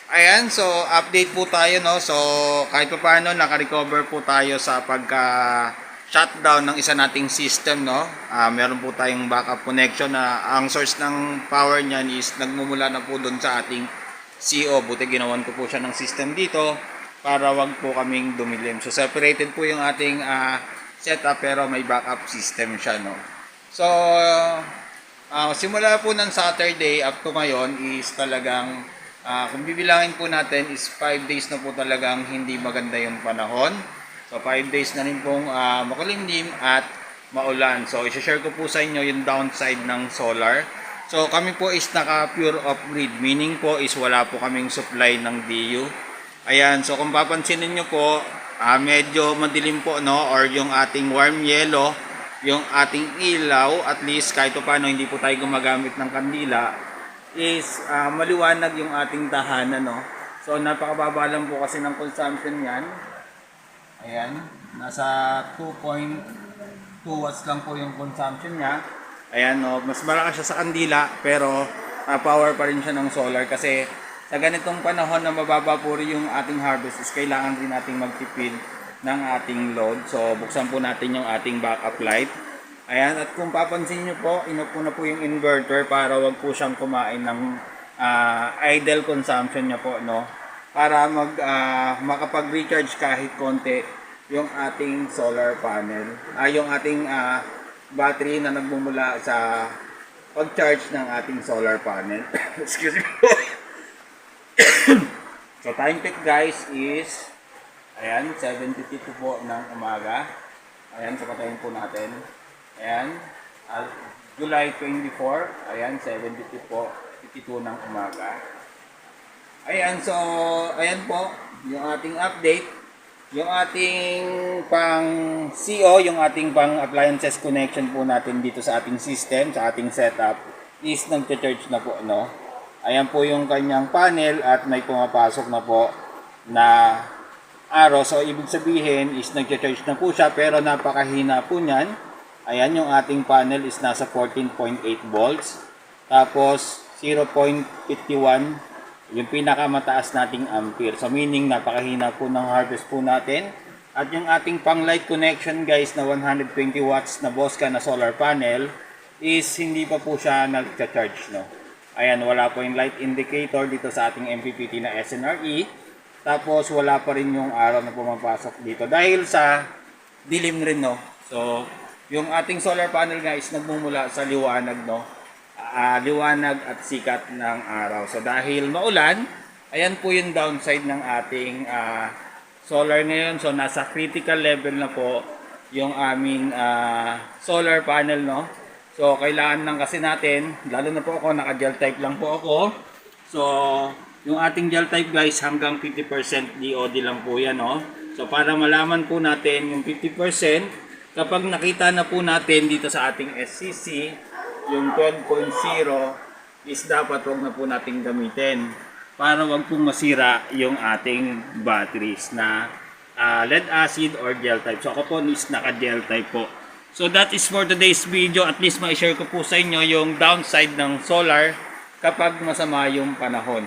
Ayan, so update po tayo, no. So kahit pa paano naka-recover po tayo sa pagka-shutdown ng isa nating system, no. Meron po tayong backup connection na ang source ng power niyan is nagmumula na po doon sa ating CO. Buti ginawan ko po siya ng system dito para wag po kaming dumilim. So separated po yung ating setup pero may backup system siya, no. So simula po ng Saturday up to ngayon is talagang kung bibilangin po natin is 5 days na po talagang hindi maganda yung panahon. So 5 days na rin pong makulimlim at maulan. So i-share ko po sa inyo yung downside ng solar. So kami po is naka pure off grid, meaning po is wala po kaming supply ng DU. Ayan, so kung papansinin nyo po, medyo madilim po, no, or yung ating warm yellow, yung ating ilaw, at least kahit paano hindi po tayo gumagamit ng kandila, is maliwanag yung ating tahanan, no. So napakababa lang po kasi ng consumption yan. Ayan, nasa 2.2 watts lang po yung consumption niya. Ayan, no, mas malakas siya sa kandila pero power pa rin siya ng solar kasi sa ganitong panahon na mababa po rin yung ating harvest is kailangan din nating magtipid ng ating load. So buksan po natin yung ating backup light. Ayan, at kung papansin nyo po, ino po na po yung inverter para wag po siyang kumain ng idle consumption niya po, no? Para makapag-recharge kahit konti yung ating solar panel. Yung ating battery na nagmumula sa pag-charge ng ating solar panel. Excuse me po. So time check guys is, ayan, 7:52 po ng umaga. Ayan, so patayin po natin. Ayan, July 24, ayan, 7:52 po, 52 ng umaga. Ayan, so, ayan po, yung ating update. Yung ating pang CO, yung ating pang appliances connection po natin dito sa ating system, sa ating setup, is nag-charge na po, no? Ayan po yung kanyang panel at may pumapasok na po na araw. So, ibig sabihin is nag-charge na po siya pero napakahina po niyan. Ayan, yung ating panel is nasa 14.8 volts. Tapos, 0.51 yung pinakamataas nating ampere. So, meaning napakahina po ng harvest po natin. At yung ating pang light connection guys na 120 watts na Bosca na solar panel is hindi pa po siya nag-charge, no? Ayan, wala po yung light indicator dito sa ating MPPT na SNRE. Tapos, wala pa rin yung araw na pumapasok dito dahil sa dilim rin, no? So, yung ating solar panel guys nagmumula sa liwanag, no? Liwanag at sikat ng araw. So dahil maulan, ayan po yung downside ng ating solar ngayon. So nasa critical level na po yung aming solar panel, no? So kailangan lang kasi natin, lalo na po ako, naka-gel type lang po ako. So yung ating gel type guys hanggang 50% DOD lang po yan, no? So para malaman po natin yung 50%, kapag nakita na po natin dito sa ating SCC, yung 12.0 is dapat wag na po nating gamitin para wag pong masira yung ating batteries na lead acid or gel type. So ako po is naka-gel type po. So that is for today's video. At least ma-share ko po sa inyo yung downside ng solar kapag masama yung panahon.